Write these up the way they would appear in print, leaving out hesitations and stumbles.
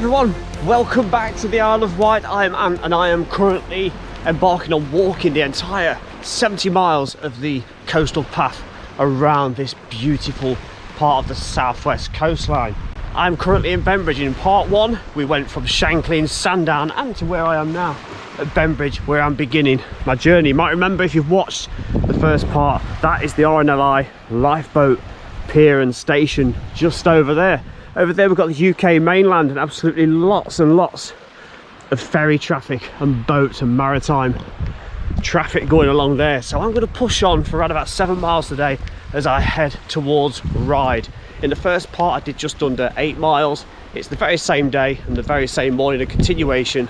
everyone, welcome back to the Isle of Wight. I am Ant and I am currently embarking on walking the entire 70 miles of the coastal path around this beautiful part of the southwest coastline. I'm currently in Bembridge. In part one we went from Shankly and Sandown and to where I am now at Bembridge, where I'm beginning my journey. You might remember if you've watched the first part, that is the RNLI lifeboat pier and station just over there. Over there we've got the UK mainland and absolutely lots and lots of ferry traffic and boats and maritime traffic going along there. So I'm going to push on for around about 7 miles today as I head towards Ryde. In the first part I did just under 8 miles. It's the very same day and the very same morning, a continuation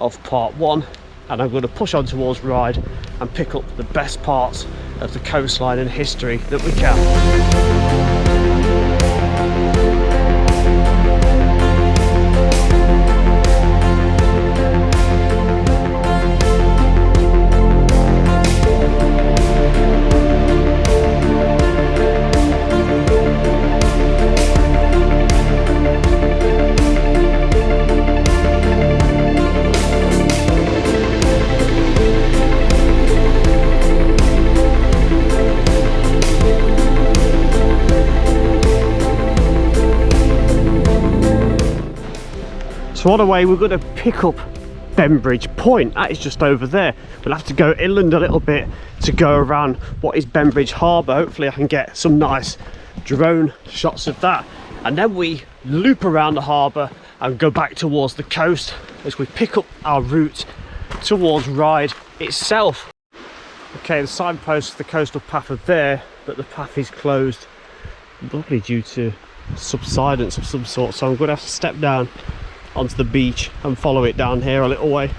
of part one, and I'm going to push on towards Ryde and pick up the best parts of the coastline and history that we can. So on the way we're going to pick up Bembridge Point. That is just over there. We'll have to go inland a little bit to go around what is Bembridge Harbour. Hopefully I can get some nice drone shots of that, and then we loop around the harbour and go back towards the coast as we pick up our route towards Ryde itself. Okay, the signposts of the coastal path are there, but the path is closed, probably due to subsidence of some sort, so I'm going to have to step down onto the beach and follow it down here a little way.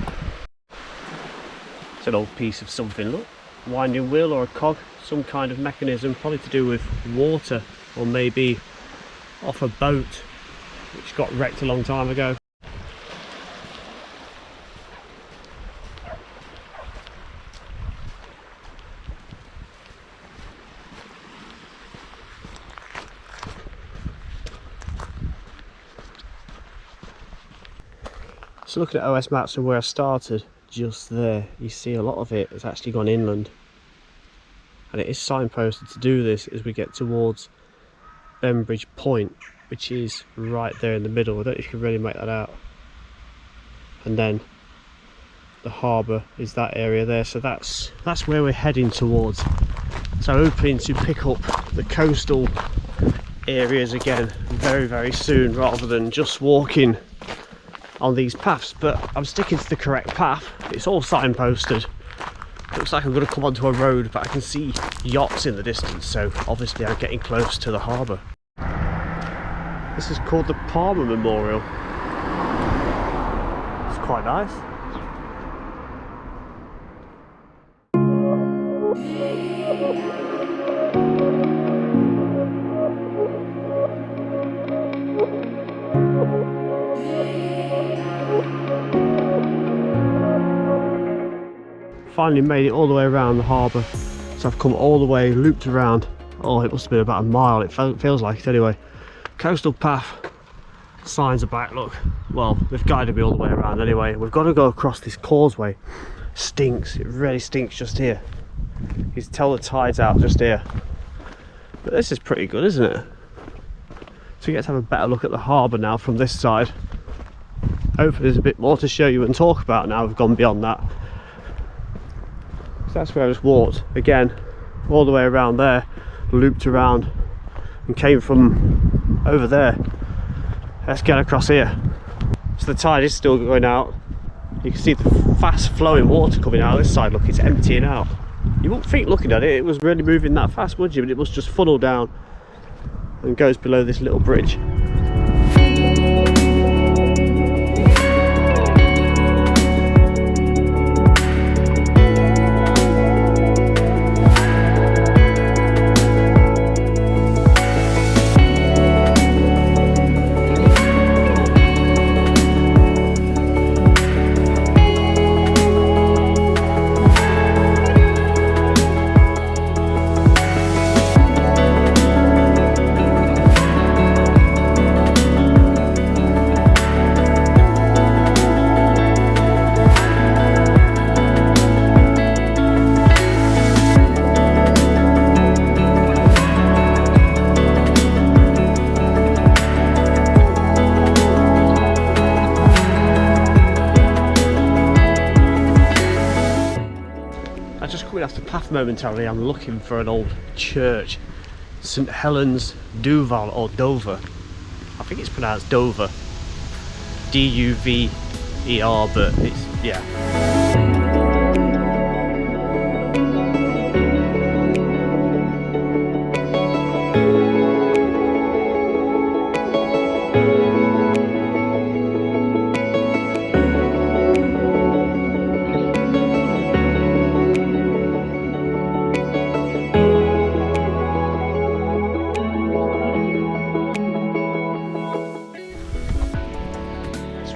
It's an old piece of something, look, winding wheel or a cog, some kind of mechanism, probably to do with water, or maybe off a boat which got wrecked a long time ago. So looking at OS maps and where I started, just there, you see a lot of it has actually gone inland. And it is signposted to do this as we get towards Bembridge Point, which is right there in the middle. I don't know if you can really make that out. And then the harbour is that area there, so that's where we're heading towards. So hoping to pick up the coastal areas again very, very soon, rather than just walking on these paths. But I'm sticking to the correct path. It's all signposted. Looks like I'm going to come onto a road, but I can see yachts in the distance, so obviously I'm getting close to the harbour. This is called the Palmer Memorial. It's quite nice. Finally made it all the way around the harbour, so I've come all the way, looped around. Oh, it must have been about a mile, it feels like it anyway. Coastal path, signs are back, look. Well, they've guided me all the way around anyway. We've got to go across this causeway. Stinks, it really stinks just here. You can tell the tide's out just here. But this is pretty good, isn't it? So we get to have a better look at the harbour now from this side. Hopefully there's a bit more to show you and talk about now we've gone beyond that. So that's where I just walked again all the way around there, looped around and came from over there. Let's get across here. So the tide is still going out. You can see the fast flowing water coming out this side. Look, it's emptying out. You wouldn't think looking at it it was really moving that fast, would you? But it must just funnel down and goes below this little bridge. coming off the path momentarily, I'm looking for an old church. St Helens Duval, or Dover. I think it's pronounced Dover. D-U-V-E-R, but it's, yeah.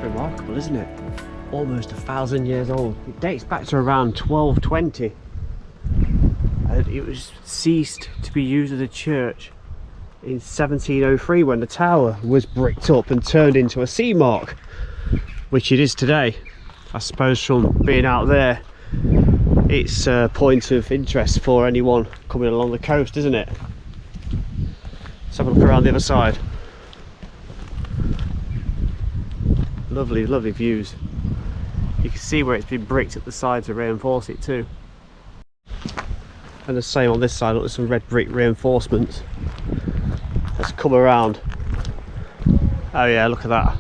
Remarkable, isn't it? Almost 1,000 years old. It dates back to around 1220, and it was ceased to be used as a church in 1703 when the tower was bricked up and turned into a sea mark, which it is today. I suppose from being out there, it's a point of interest for anyone coming along the coast, isn't it? Let's have a look around the other side. Lovely, lovely views. You can see where it's been bricked at the side to reinforce it too. And the same on this side, look, there's some red brick reinforcements. Let's come around. Oh yeah, look at that.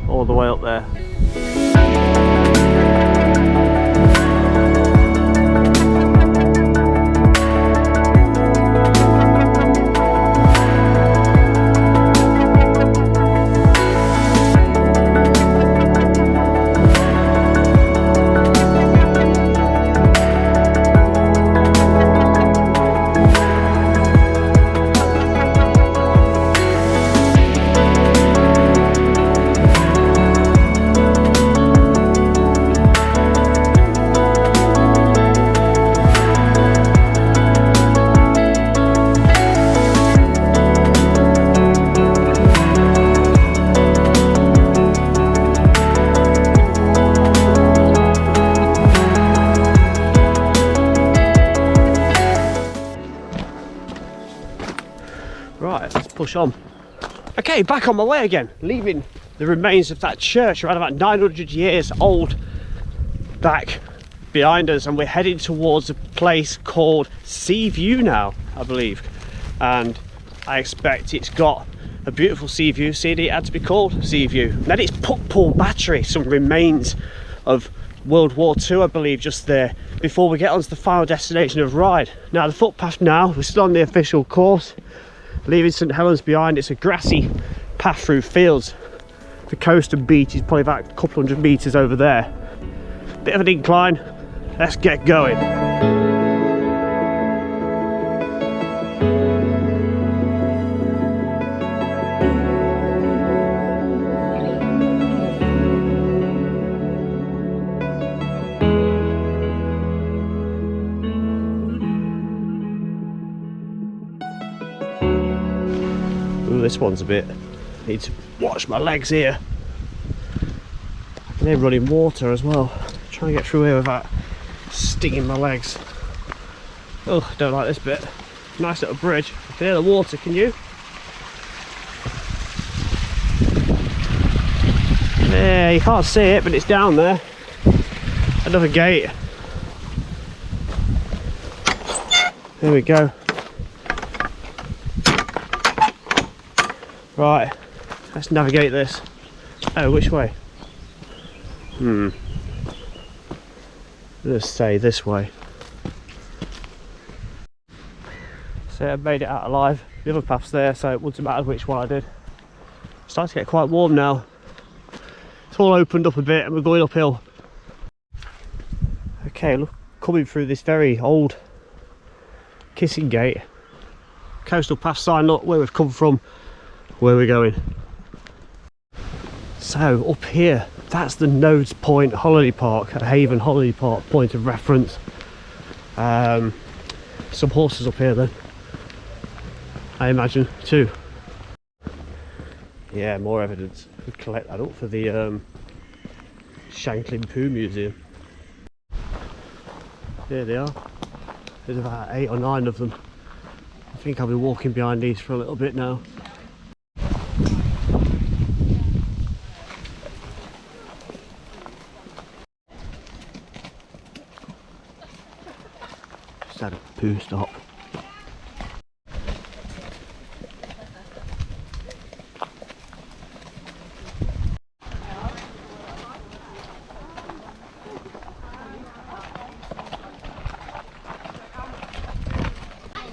All the way up there. Right, let's push on. Okay, back on my way again, leaving the remains of that church around about 900 years old back behind us, and we're heading towards a place called Sea View now, I believe, and I expect it's got a beautiful sea view, seeing it had to be called Sea View. Then it's Puckpool Battery, some remains of World War II, I believe, just there before we get onto the final destination of Ryde. Now the footpath now, we're still on the official course, leaving St Helens behind. It's a grassy path through fields. The coast and beach is probably about a couple hundred metres over there. Bit of an incline, let's get going. Ooh, this one's a bit, I need to watch my legs here. I can hear running water as well. Trying to get through here without stinging my legs. Oh, don't like this bit. Nice little bridge. I can hear the water, can you? Yeah, you can't see it, but it's down there. Another gate. There we go. Right, let's navigate this. Oh, which way? Let's say this way. So I made it out alive. The other path's there, so it wouldn't matter which one I did. It's starting to get quite warm now. It's all opened up a bit and we're going uphill. Okay, look, coming through this very old kissing gate. Coastal path sign, look where we've come from, where we're going. So up here, that's the Nodes Point Holiday Park, a Haven Holiday Park point of reference. Some horses up here then, I imagine too. Yeah, more evidence. We collect that up for the Shanklin Poo Museum. There they are. There's about 8 or 9 of them. I think I'll be walking behind these for a little bit now. had a poo stop.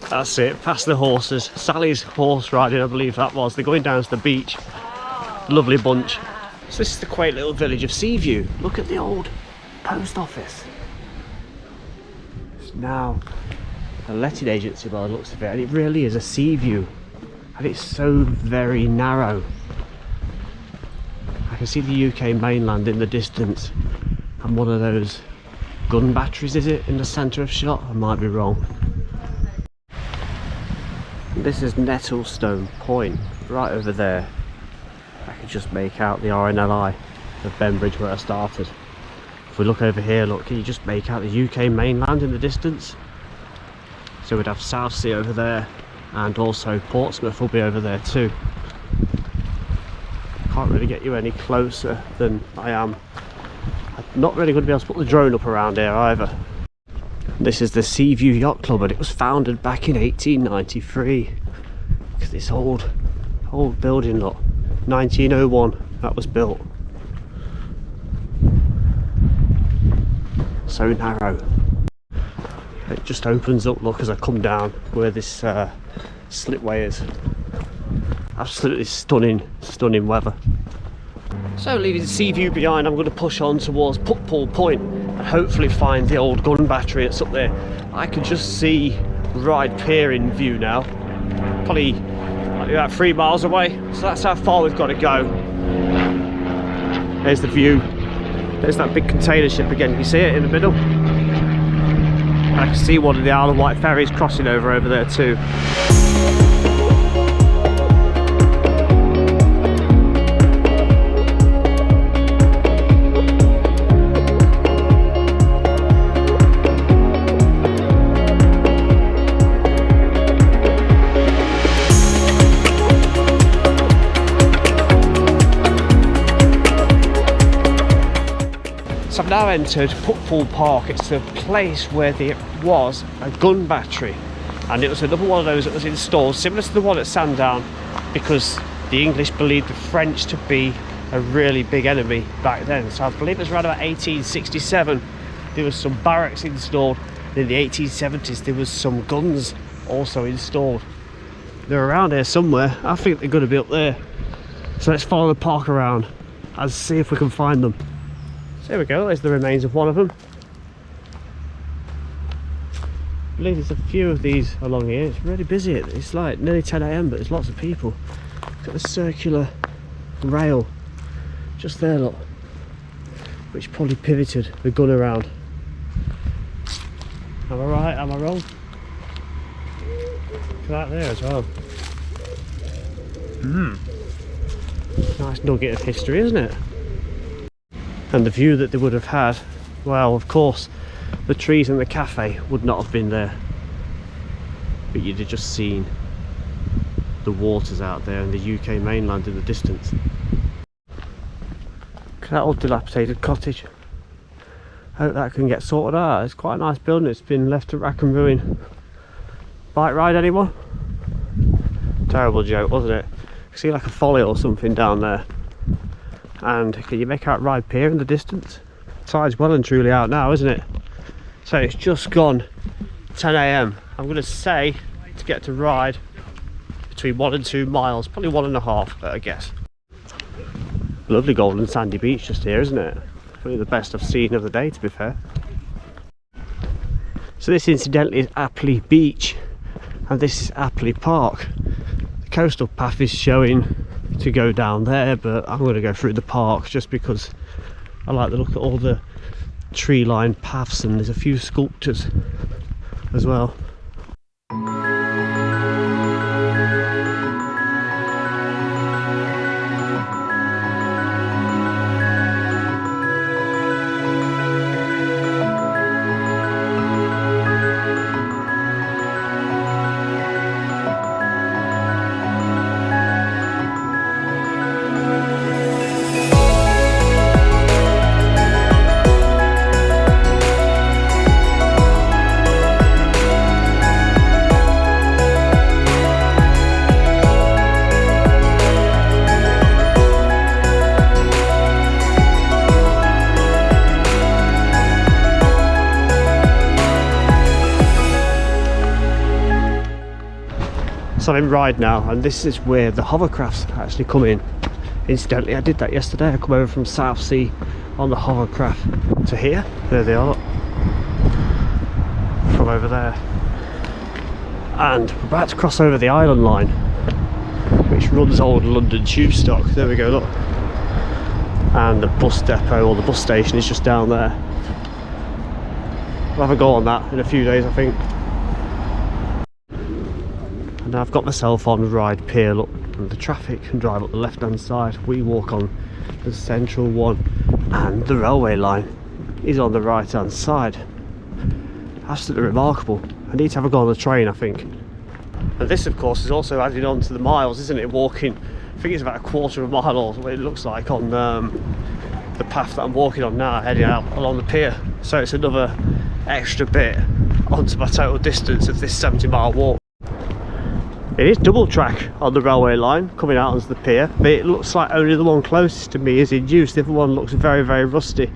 That's it, past the horses. Sally's horse riding, I believe that was. They're going down to the beach. Lovely bunch. So this is the quaint little village of Seaview. Look at the old post office. It's now a letting agency by the looks of it, and it really is a Seaview. And it's so very narrow. I can see the UK mainland in the distance, and one of those gun batteries, is it, in the centre of shot? I might be wrong. This is Nettlestone Point, right over there. I can just make out the RNLI of Bembridge where I started. If we look over here, look, can you just make out the UK mainland in the distance? So we'd have Southsea over there, and also Portsmouth will be over there too. Can't really get you any closer than I am. I'm not really going to be able to put the drone up around here either. This is the Seaview Yacht Club, and it was founded back in 1893. Look at this old building, look. 1901 that was built. So narrow. It just opens up, look, as I come down where this slipway is. Absolutely stunning weather. So leaving Seaview behind, I'm going to push on towards Putpool Point and hopefully find the old gun battery that's up there. I can just see Ryde Pier in view now, probably about 3 miles away, so that's how far we've got to go. There's the view. There's that big container ship again, you see it in the middle? I can see one of the Isle of Wight ferries crossing over there too. So I've now entered Putpool Park. It's the place where there was a gun battery, and it was another one of those that was installed similar to the one at Sandown, because the English believed the French to be a really big enemy back then. So I believe it was around about 1867 there was some barracks installed, and in the 1870s there was some guns also installed. They're around here somewhere. I think they're going to be up there, so let's follow the park around and see if we can find them. There we go, there's the remains of one of them. I believe there's a few of these along here. It's really busy. It's like nearly 10 AM, but there's lots of people. Got the circular rail just there, look, which probably pivoted the gun around. Am I right? Am I wrong? Look at that there as well. Nice nugget of history, isn't it? And the view that they would have had, well, of course the trees and the cafe would not have been there, but you'd have just seen the waters out there and the UK mainland in the distance. Look at that old dilapidated cottage. Hope that can get sorted out. It's quite a nice building. It's been left to rack and ruin. Bike ride, anyone? Terrible joke, wasn't it? I see like a folly or something down there. And can you make out Ryde Pier in the distance? Tide's well and truly out now, isn't it? So it's just gone 10 AM. I'm going to say to get to Ryde between 1 and 2 miles, probably 1.5, I guess. Lovely golden sandy beach just here, isn't it? Probably the best I've seen of the day, to be fair. So this incidentally is Apley Beach, and this is Apley Park. The coastal path is showing to go down there, but I'm going to go through the park just because I like the look at all the tree lined paths, and there's a few sculptures as well. So I'm in Ryde now, and this is where the hovercrafts actually come in. Incidentally, I did that yesterday. I come over from Southsea on the hovercraft to here. There they are, look. From over there. And we're about to cross over the Island Line, which runs old London tube stock. There we go, look. And the bus depot, or the bus station, is just down there. We'll have a go on that in a few days, I think. And I've got myself on Ryde Pier, look, and the traffic can drive up the left hand side. We walk on the central one, and the railway line is on the right hand side. Absolutely remarkable. I need to have a go on the train, I think. And this, of course, is also adding on to the miles, isn't it? Walking, I think it's about a quarter of a mile, or what it looks like, on the path that I'm walking on now, heading out along the pier. So it's another extra bit onto my total distance of this 70-mile walk. It is double track on the railway line coming out onto the pier, but it looks like only the one closest to me is in use. The other one looks very, very rusty.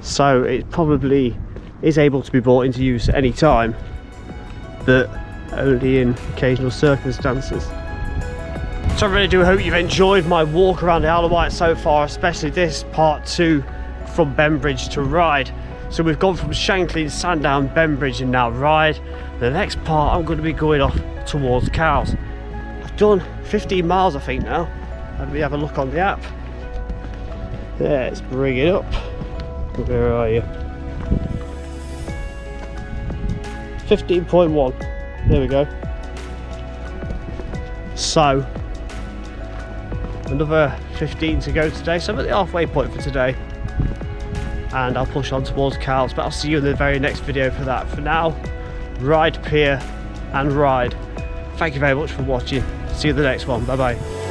So it probably is able to be brought into use at any time, but only in occasional circumstances. So I really do hope you've enjoyed my walk around the Isle of Wight so far, especially this part 2 from Bembridge to Ryde. So we've gone from Shankly, Sandown, Bembridge, and now Ryde. The next part I'm going to be going off towards Cowes. I've done 15 miles I think now. Let me have a look on the app. Let's bring it up. Where are you? 15.1. There we go. So another 15 to go today, so I'm at the halfway point for today, and I'll push on towards Cowes, but I'll see you in the very next video for that. For now, Ryde Pier and Ryde. Thank you very much for watching. See you in the next one. Bye bye.